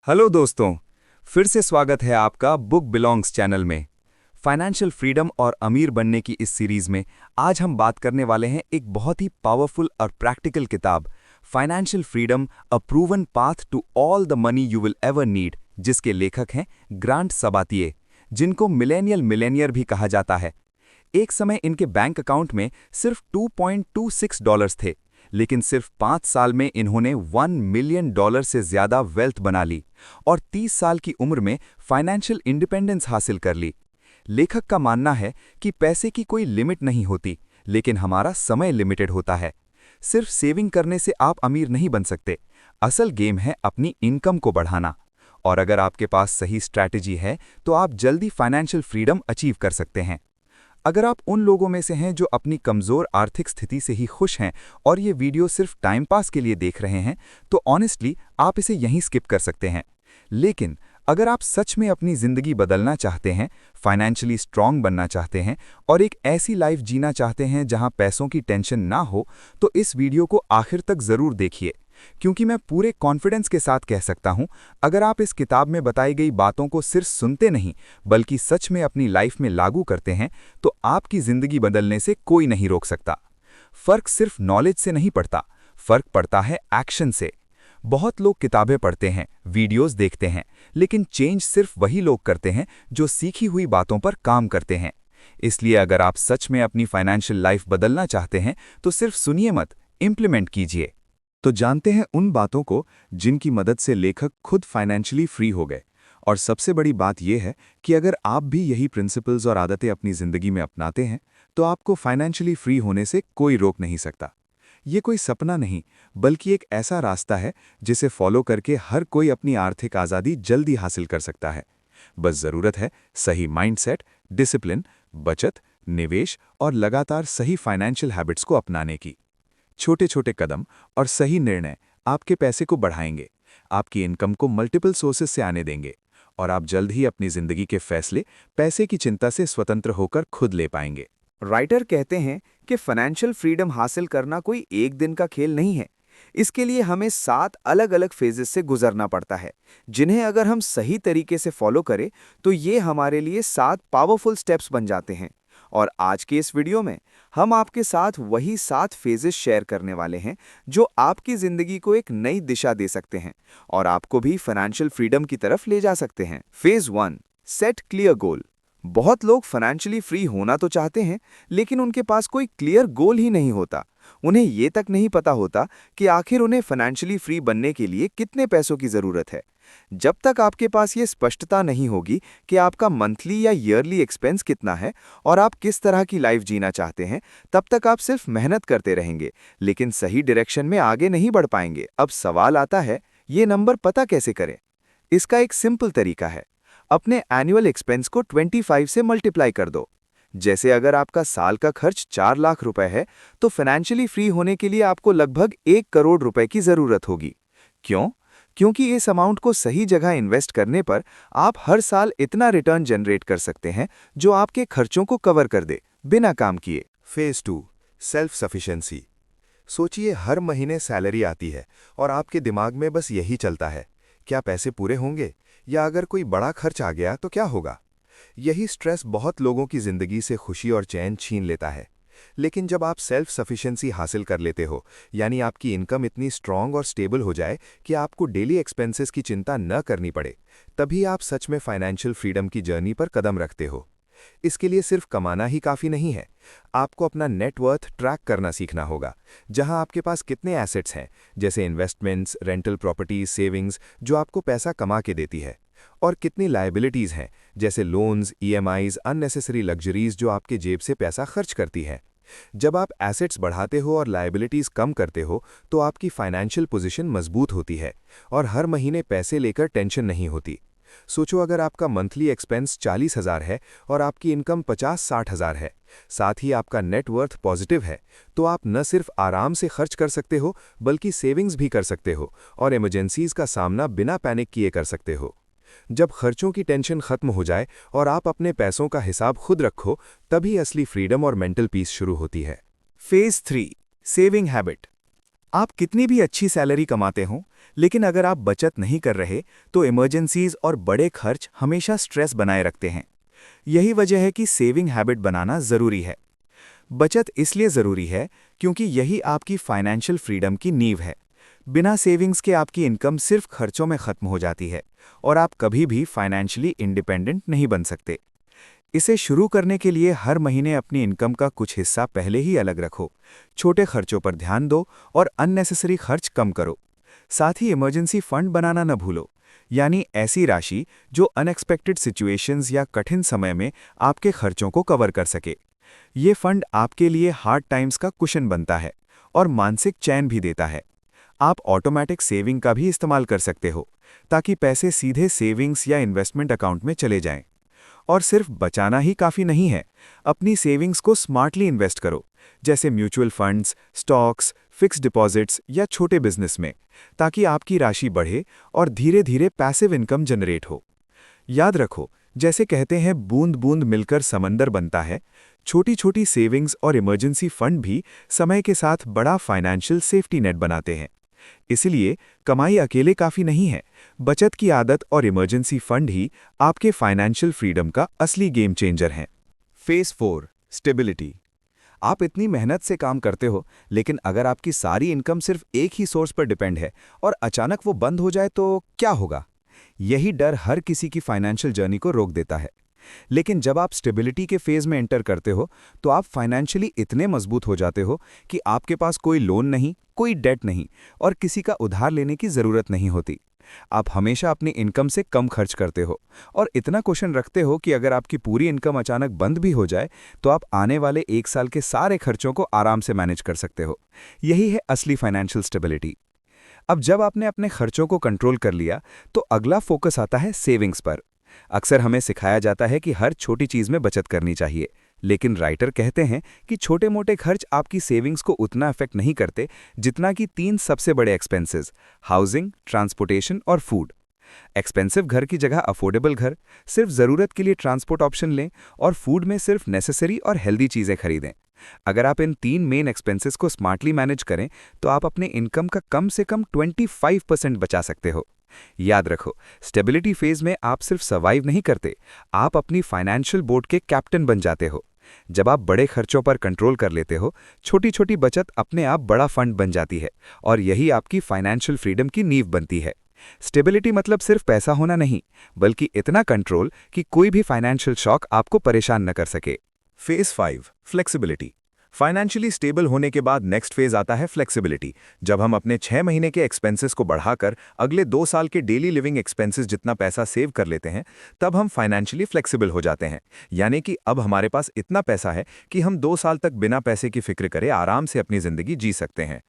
Hello दोस्तों, फिर से स्वागत है आपका बुक बिलोंग्स चैनल में। फाइनेंशियल फ्रीडम और अमीर बनने की इस सीरीज में आज हम बात करने वाले हैं एक बहुत ही पावरफुल और प्रैक्टिकल किताब financial freedom a proven path to all the money you will ever need, जिसके लेखक हैं ग्रांट सबातिये, जिनको मिलेनियर भी कहा जाता है। एक समय इनके बैंक अकाउंट में सिर्फ $2.26 थे, लेकिन सिर्फ 5 साल में इन्होंने $1 मिलियन से ज्यादा वेल्थ बना ली और 30 साल की उम्र में फाइनेंशियल इंडिपेंडेंस हासिल कर ली। लेखक का मानना है कि पैसे की कोई लिमिट नहीं होती, लेकिन हमारा समय लिमिटेड होता है। सिर्फ सेविंग करने से आप अमीर नहीं बन सकते। असल गेम है अपनी इनकम को बढ़ाना। और अगर आपके पास सही स्ट्रैटेजी है तो आप जल्दी फाइनेंशियल फ्रीडम अचीव कर सकते हैं। अगर आप उन लोगों में से हैं जो अपनी कमज़ोर आर्थिक स्थिति से ही खुश हैं और ये वीडियो सिर्फ टाइम पास के लिए देख रहे हैं, तो ऑनेस्टली आप इसे यहीं स्किप कर सकते हैं। लेकिन अगर आप सच में अपनी ज़िंदगी बदलना चाहते हैं, फाइनेंशियली स्ट्रांग बनना चाहते हैं और एक ऐसी लाइफ जीना चाहते हैं जहां पैसों की टेंशन ना हो, तो इस वीडियो को आखिर तक ज़रूर देखिए, क्योंकि मैं पूरे कॉन्फिडेंस के साथ कह सकता हूं, अगर आप इस किताब में बताई गई बातों को सिर्फ सुनते नहीं बल्कि सच में अपनी लाइफ में लागू करते हैं, तो आपकी ज़िंदगी बदलने से कोई नहीं रोक सकता। फ़र्क सिर्फ नॉलेज से नहीं पड़ता, फ़र्क पड़ता है एक्शन से। बहुत लोग किताबें पढ़ते हैं, वीडियोस देखते हैं, लेकिन चेंज सिर्फ वही लोग करते हैं जो सीखी हुई बातों पर काम करते हैं। इसलिए अगर आप सच में अपनी फाइनेंशियल लाइफ बदलना चाहते हैं, तो सिर्फ सुनिए मत, इम्प्लीमेंट कीजिए। तो जानते हैं उन बातों को जिनकी मदद से लेखक खुद फाइनेंशियली फ्री हो गए। और सबसे बड़ी बात यह है कि अगर आप भी यही प्रिंसिपल्स और आदतें अपनी ज़िंदगी में अपनाते हैं, तो आपको फाइनेंशियली फ्री होने से कोई रोक नहीं सकता। ये कोई सपना नहीं, बल्कि एक ऐसा रास्ता है जिसे फॉलो करके हर कोई अपनी आर्थिक आज़ादी जल्दी हासिल कर सकता है। बस ज़रूरत है सही माइंडसेट, डिसिप्लिन, बचत, निवेश और लगातार सही फाइनेंशियल हैबिट्स को अपनाने की। छोटे छोटे कदम और सही निर्णय आपके पैसे को बढ़ाएंगे, आपकी इनकम को मल्टीपल सोर्सेस से आने देंगे और आप जल्द ही अपनी जिंदगी के फैसले पैसे की चिंता से स्वतंत्र होकर खुद ले पाएंगे। राइटर कहते हैं कि फाइनेंशियल फ्रीडम हासिल करना कोई एक दिन का खेल नहीं है। इसके लिए हमें 7 अलग अलग फेजेस से गुजरना पड़ता है, जिन्हें अगर हम सही तरीके से फॉलो करें तो ये हमारे लिए 7 पावरफुल स्टेप्स बन जाते हैं। और आज के इस वीडियो में हम आपके साथ वही 7 फेजेस शेयर करने वाले हैं जो आपकी ज़िंदगी को एक नई दिशा दे सकते हैं और आपको भी फाइनेंशियल फ्रीडम की तरफ ले जा सकते हैं। Phase 1, set clear goal. बहुत लोग फाइनेंशियली फ्री होना तो चाहते हैं, लेकिन उनके पास कोई क्लियर गोल ही नहीं होता। उन्हें ये तक नहीं पता होता कि आखिर उन्हें फाइनेंशियली फ्री बनने के लिए कितने पैसों की ज़रूरत है। जब तक आपके पास ये स्पष्टता नहीं होगी कि आपका मंथली या ईयरली एक्सपेंस कितना है और आप किस तरह की लाइफ जीना चाहते हैं, तब तक आप सिर्फ मेहनत करते रहेंगे, लेकिन सही डायरेक्शन में आगे नहीं बढ़ पाएंगे। अब सवाल आता है, ये नंबर पता कैसे करें? इसका एक सिंपल तरीका है, अपने एनुअल एक्सपेंस को 25 से मल्टीप्लाई कर दो। जैसे अगर आपका साल का खर्च 4 लाख रुपए है, तो फाइनेंशियली फ्री होने के लिए आपको लगभग 1 करोड़ रुपए की ज़रूरत होगी। क्यों? क्योंकि इस अमाउंट को सही जगह इन्वेस्ट करने पर आप हर साल इतना रिटर्न जनरेट कर सकते हैं जो आपके खर्चों को कवर कर दे, बिना काम किए। Phase 2, self sufficiency. सोचिए, हर महीने सैलरी आती है और आपके दिमाग में बस यही चलता है, क्या पैसे पूरे होंगे, या अगर कोई बड़ा खर्च आ गया तो क्या होगा। यही स्ट्रेस बहुत लोगों की जिंदगी से खुशी और चैन छीन लेता है। लेकिन जब आप सेल्फ सफिशिएंसी हासिल कर लेते हो, यानी आपकी इनकम इतनी स्ट्रांग और स्टेबल हो जाए कि आपको डेली एक्सपेंसेस की चिंता न करनी पड़े, तभी आप सच में फाइनेंशियल फ्रीडम की जर्नी पर कदम रखते हो। इसके लिए सिर्फ कमाना ही काफ़ी नहीं है, आपको अपना नेटवर्थ ट्रैक करना सीखना होगा, जहां आपके पास कितने एसेट्स हैं, जैसे इन्वेस्टमेंट्स, रेंटल प्रॉपर्टीज, सेविंग्स, जो आपको पैसा कमा के देती है, और कितनी लायबिलिटीज़ हैं, जैसे लोन्स, ईएमआईज, अननेसेसरी लग्जरीज, जो आपके जेब से पैसा खर्च करती हैं। जब आप एसेट्स बढ़ाते हो और लायबिलिटीज़ कम करते हो, तो आपकी फाइनेंशियल पोजीशन मजबूत होती है और हर महीने पैसे लेकर टेंशन नहीं होती। सोचो, अगर आपका मंथली एक्सपेंस 40,000 है और आपकी इनकम 50-60,000 है, साथ ही आपका नेटवर्थ पॉजिटिव है, तो आप न सिर्फ आराम से खर्च कर सकते हो, बल्कि सेविंग्स भी कर सकते हो और इमरजेंसीज का सामना बिना पैनिक किए कर सकते हो। जब खर्चों की टेंशन खत्म हो जाए और आप अपने पैसों का हिसाब खुद रखो, तभी असली फ्रीडम और मेंटल पीस शुरू होती है। Phase 3, saving habit. आप कितनी भी अच्छी सैलरी कमाते हो, लेकिन अगर आप बचत नहीं कर रहे तो इमरजेंसीज और बड़े खर्च हमेशा स्ट्रेस बनाए रखते हैं। यही वजह है कि सेविंग हैबिट बनाना ज़रूरी है। बचत इसलिए ज़रूरी है क्योंकि यही आपकी फाइनेंशियल फ्रीडम की नींव है। बिना सेविंग्स के आपकी इनकम सिर्फ खर्चों में ख़त्म हो जाती है और आप कभी भी फाइनेंशियली इंडिपेंडेंट नहीं बन सकते। इसे शुरू करने के लिए हर महीने अपनी इनकम का कुछ हिस्सा पहले ही अलग रखो, छोटे खर्चों पर ध्यान दो और अननेसेसरी खर्च कम करो। साथ ही इमरजेंसी फंड बनाना न भूलो, यानी ऐसी राशि जो अनएक्सपेक्टेड सिचुएशंस या कठिन समय में आपके खर्चों को कवर कर सके। ये फंड आपके लिए हार्ड टाइम्स का कुशन बनता है और मानसिक चैन भी देता है। आप ऑटोमेटिक सेविंग का भी इस्तेमाल कर सकते हो ताकि पैसे सीधे सेविंग्स या इन्वेस्टमेंट अकाउंट में चले जाएं। और सिर्फ बचाना ही काफ़ी नहीं है, अपनी सेविंग्स को स्मार्टली इन्वेस्ट करो, जैसे mutual funds, stocks, fixed deposits या छोटे बिजनेस में, ताकि आपकी राशि बढ़े और धीरे धीरे पैसिव इनकम जनरेट हो। याद रखो, जैसे कहते हैं बूंद बूंद मिलकर समंदर बनता है, छोटी छोटी सेविंग्स और इमरजेंसी फंड भी समय के साथ बड़ा फाइनेंशियल सेफ्टी नेट बनाते हैं। इसलिए कमाई अकेले काफ़ी नहीं है, बचत की आदत और इमरजेंसी फंड ही आपके फाइनेंशियल फ्रीडम का असली गेम चेंजर हैं। Phase 4 stability. आप इतनी मेहनत से काम करते हो, लेकिन अगर आपकी सारी इनकम सिर्फ एक ही सोर्स पर डिपेंड है और अचानक वो बंद हो जाए तो क्या होगा? यही डर हर किसी की फाइनेंशियल जर्नी को रोक देता है। लेकिन जब आप स्टेबिलिटी के फेज में एंटर करते हो तो आप फाइनेंशियली इतने मजबूत हो जाते हो कि आपके पास कोई लोन नहीं, कोई डेट नहीं और किसी का उधार लेने की ज़रूरत नहीं होती। आप हमेशा अपनी इनकम से कम खर्च करते हो और इतना क्वेश्चन रखते हो कि अगर आपकी पूरी इनकम अचानक बंद भी हो जाए तो आप आने वाले 1 साल के सारे खर्चों को आराम से मैनेज कर सकते हो। यही है असली फाइनेंशियल स्टेबिलिटी। अब जब आपने अपने खर्चों को कंट्रोल कर लिया तो अगला फोकस आता है सेविंग्स पर। अक्सर हमें सिखाया जाता है कि हर छोटी चीज़ में बचत करनी चाहिए, लेकिन राइटर कहते हैं कि छोटे मोटे खर्च आपकी सेविंग्स को उतना अफेक्ट नहीं करते जितना कि 3 सबसे बड़े एक्सपेंसेस: हाउसिंग, ट्रांसपोर्टेशन और फूड। एक्सपेंसिव घर की जगह अफोर्डेबल घर, सिर्फ ज़रूरत के लिए ट्रांसपोर्ट ऑप्शन लें और फूड में सिर्फ नेसेसरी और हेल्दी चीज़ें खरीदें। अगर आप इन 3 मेन एक्सपेंसेस को स्मार्टली मैनेज करें तो आप अपने इनकम का कम से कम 25% बचा सकते हो। याद रखो, स्टेबिलिटी फेज में आप सिर्फ सर्वाइव नहीं करते, आप अपनी फाइनेंशियल बोट के कैप्टन बन जाते हो। जब आप बड़े खर्चों पर कंट्रोल कर लेते हो, छोटी छोटी बचत अपने आप बड़ा फंड बन जाती है और यही आपकी फाइनेंशियल फ्रीडम की नींव बनती है। स्टेबिलिटी मतलब सिर्फ पैसा होना नहीं, बल्कि इतना कंट्रोल कि कोई भी फाइनेंशियल शॉक आपको परेशान न कर सके। Phase 5 flexibility. फाइनेंशियली स्टेबल होने के बाद नेक्स्ट फेज आता है फ्लेक्सिबिलिटी। जब हम अपने 6 महीने के एक्सपेंसेस को बढ़ाकर अगले 2 साल के डेली लिविंग एक्सपेंसेस जितना पैसा सेव कर लेते हैं, तब हम फाइनेंशियली फ्लेक्सिबल हो जाते हैं। यानी कि अब हमारे पास इतना पैसा है कि हम 2 साल तक बिना पैसे की फिक्र करे आराम से अपनी जिंदगी जी सकते हैं।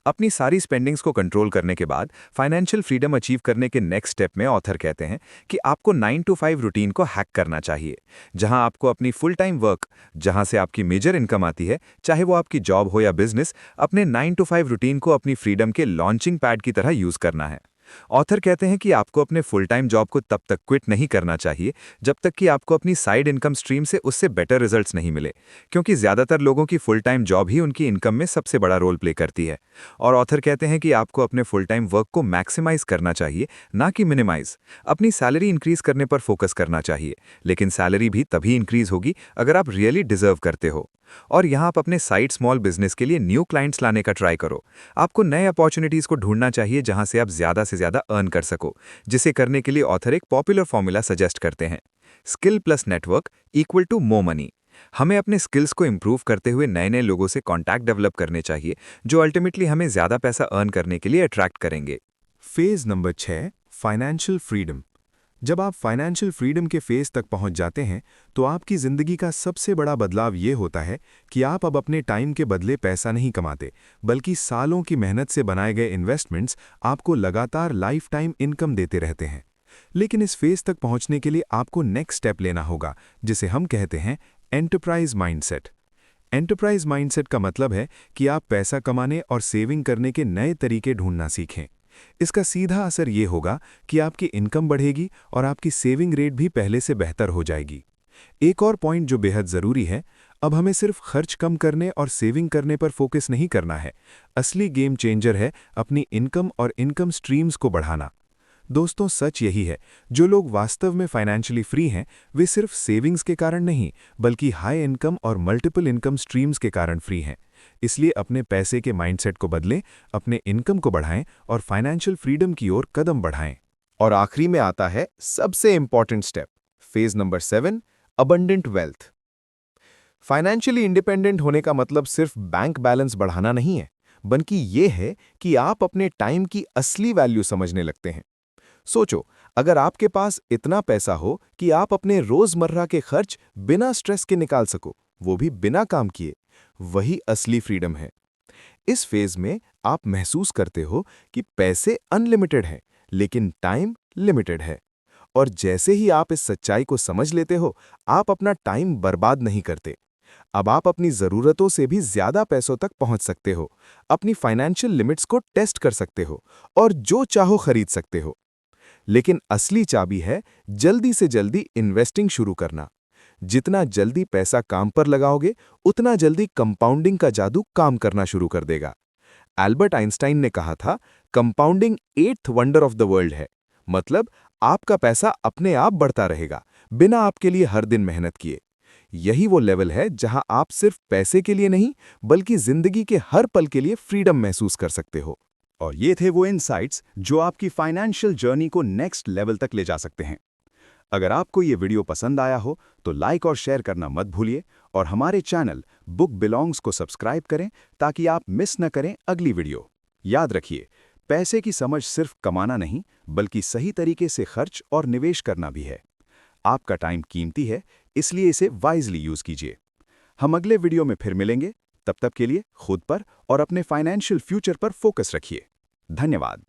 अपनी सारी स्पेंडिंग्स को कंट्रोल करने के बाद फाइनेंशियल फ्रीडम अचीव करने के नेक्स्ट स्टेप में ऑथर कहते हैं कि आपको 9 to 5 रूटीन को हैक करना चाहिए, जहां आपको अपनी फुल टाइम वर्क, जहां से आपकी मेजर इनकम आती है, चाहे वो आपकी जॉब हो या बिजनेस, अपने 9 to 5 रूटीन को अपनी फ्रीडम के लॉन्चिंग पैड की तरह यूज करना है। ऑथर कहते हैं कि आपको अपने फुल टाइम जॉब को तब तक क्विट नहीं करना चाहिए जब तक कि आपको अपनी साइड इनकम स्ट्रीम से उससे बेटर रिजल्ट्स नहीं मिले, क्योंकि ज़्यादातर लोगों की फुल टाइम जॉब ही उनकी इनकम में सबसे बड़ा रोल प्ले करती है। और ऑथर कहते हैं कि आपको अपने फुल टाइम वर्क को मैक्सिमाइज करना चाहिए, ना कि मिनिमाइज। अपनी सैलरी इंक्रीज करने पर फोकस करना चाहिए, लेकिन सैलरी भी तभी इंक्रीज होगी अगर आप रियली डिजर्व करते हो। और यहाँ आप अपने साइड स्मॉल बिजनेस के लिए न्यू क्लाइंट्स लाने का ट्राई करो। आपको नए अपॉर्चुनिटीज़ को ढूंढना चाहिए जहां से आप ज़्यादा से ज़्यादा अर्न कर सको, जिसे करने के लिए ऑथर एक पॉपुलर फॉर्मूला सजेस्ट करते हैं: skill plus network equal to more money. हमें अपने स्किल्स को इंप्रूव करते हुए नए नए लोगों से कॉन्टैक्ट डेवलप करने चाहिए, जो अल्टीमेटली हमें ज़्यादा पैसा अर्न करने के लिए अट्रैक्ट करेंगे। Phase number 6 financial freedom. जब आप फाइनेंशियल फ्रीडम के फेज तक पहुंच जाते हैं तो आपकी ज़िंदगी का सबसे बड़ा बदलाव ये होता है कि आप अब अपने टाइम के बदले पैसा नहीं कमाते, बल्कि सालों की मेहनत से बनाए गए इन्वेस्टमेंट्स आपको लगातार लाइफ टाइम इनकम देते रहते हैं। लेकिन इस फेज तक पहुंचने के लिए आपको नेक्स्ट स्टेप लेना होगा, जिसे हम कहते हैं एंटरप्राइज माइंडसेट। एंटरप्राइज माइंडसेट का मतलब है कि आप पैसा कमाने और सेविंग करने के नए तरीके ढूंढना सीखें। इसका सीधा असर ये होगा कि आपकी इनकम बढ़ेगी और आपकी सेविंग रेट भी पहले से बेहतर हो जाएगी। एक और पॉइंट जो बेहद ज़रूरी है, अब हमें सिर्फ खर्च कम करने और सेविंग करने पर फोकस नहीं करना है। असली गेम चेंजर है अपनी इनकम और इनकम स्ट्रीम्स को बढ़ाना। दोस्तों, सच यही है, जो लोग वास्तव में फाइनेंशियली फ्री हैं, वे सिर्फ सेविंग्स के कारण नहीं, बल्कि हाई इनकम और मल्टीपल इनकम स्ट्रीम्स के कारण फ्री हैं। इसलिए अपने पैसे के माइंडसेट को बदलें, अपने इनकम को बढ़ाएं और फाइनेंशियल फ्रीडम की ओर कदम बढ़ाएं। और आखिरी में आता है सबसे important step, phase number 7, abundant wealth. Financially independent होने का मतलब सिर्फ बैंक बैलेंस बढ़ाना नहीं है, बल्कि ये है कि आप अपने टाइम की असली वैल्यू समझने लगते हैं। सोचो, अगर आपके पास इतना पैसा हो कि आप अपने रोजमर्रा के खर्च बिना स्ट्रेस के निकाल सको, वो भी बिना काम किए, वही असली फ्रीडम है। इस फेज में आप महसूस करते हो कि पैसे अनलिमिटेड हैं, लेकिन टाइम लिमिटेड है। और जैसे ही आप इस सच्चाई को समझ लेते हो, आप अपना टाइम बर्बाद नहीं करते। अब आप अपनी ज़रूरतों से भी ज़्यादा पैसों तक पहुंच सकते हो, अपनी फाइनेंशियल लिमिट्स को टेस्ट कर सकते हो और जो चाहो खरीद सकते हो। लेकिन असली चाबी है जल्दी से जल्दी इन्वेस्टिंग शुरू करना। जितना जल्दी पैसा काम पर लगाओगे, उतना जल्दी कंपाउंडिंग का जादू काम करना शुरू कर देगा। एल्बर्ट आइंस्टाइन ने कहा था, compounding 8th wonder of the world है। मतलब आपका पैसा अपने आप बढ़ता रहेगा, बिना आपके लिए हर दिन मेहनत किए। यही वो लेवल है जहां आप सिर्फ पैसे के लिए नहीं, बल्कि जिंदगी के हर पल के लिए फ्रीडम महसूस कर सकते हो। और ये थे वो इनसाइट्स जो आपकी फाइनेंशियल जर्नी को नेक्स्ट लेवल तक ले जा सकते हैं। अगर आपको ये वीडियो पसंद आया हो तो लाइक और शेयर करना मत भूलिए और हमारे चैनल बुक बिलोंग्स को सब्सक्राइब करें ताकि आप मिस न करें अगली वीडियो। याद रखिए, पैसे की समझ सिर्फ कमाना नहीं, बल्कि सही तरीके से खर्च और निवेश करना भी है। आपका टाइम कीमती है, इसलिए इसे वाइजली यूज कीजिए। हम अगले वीडियो में फिर मिलेंगे। तब तक के लिए खुद पर और अपने फाइनेंशियल फ्यूचर पर फोकस रखिए। धन्यवाद।